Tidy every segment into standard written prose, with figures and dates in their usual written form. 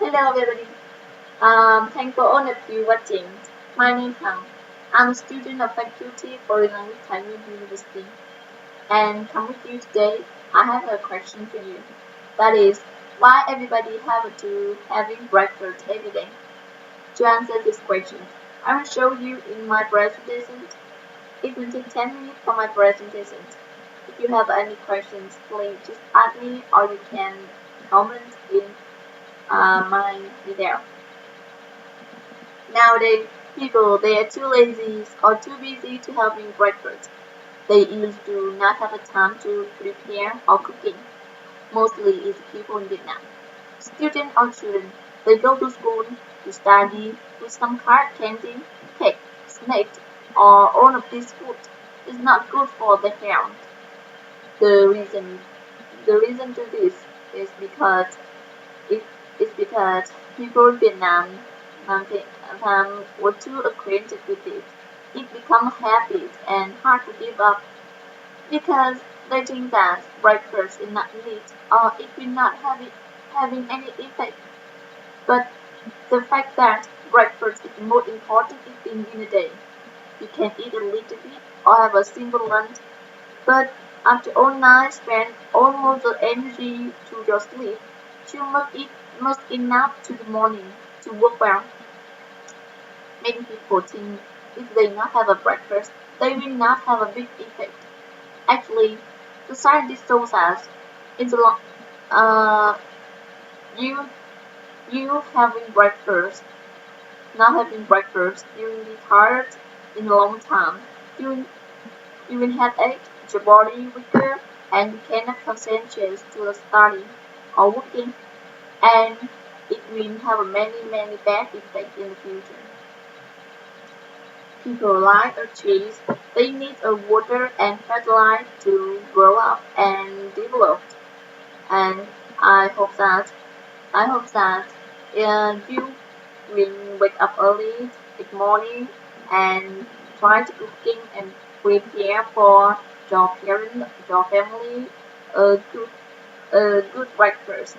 Hello everybody. Thanks for all of you watching. My name is Hằng. I'm a student of Faculty Foreign Language Taiwan University. And come with you today, I have a question for you. That is, why everybody have to having breakfast every day? To answer this question, I will show you in my presentation. It will take 10 minutes for my presentation. If you have any questions, please just ask me or you can comment in my video. Nowadays, people they are too lazy or too busy to having breakfast. They used to not have a time to prepare or cooking. Mostly it's people in Vietnam. Students or children, they go to school to study with some card candy, cake, snacks, or all of this food is not good for the health. The reason, the reason to this is because it is because people in Vietnam were too acquainted with it. It becomes a habit and hard to give up because they think that breakfast is not neat or it will not having any effect. But the fact that breakfast is the most important thing in the day. You can eat a little bit or have a simple lunch, but after all night spend almost the energy to your sleep, you must eat enough to the morning to work well. Many people think if they not have a breakfast, they will not have a big effect. Actually, the scientists shows us it's a lot. You having breakfast, not having breakfast, you will be tired in a long time. You you will have ache, your body weaker, and you cannot concentrate to the study or working, and it will have many bad effects in the future. People like a trees, they need a water and fertilizer to grow up and develop. And I hope that you will wake up early in the morning and try to cooking and prepare for your parents, your family a good breakfast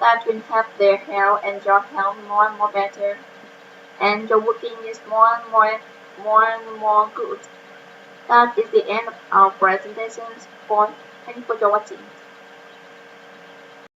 that will help their health and your health more and more better, and your working is more and more good. That is the end of our presentations. Thank you for your watching.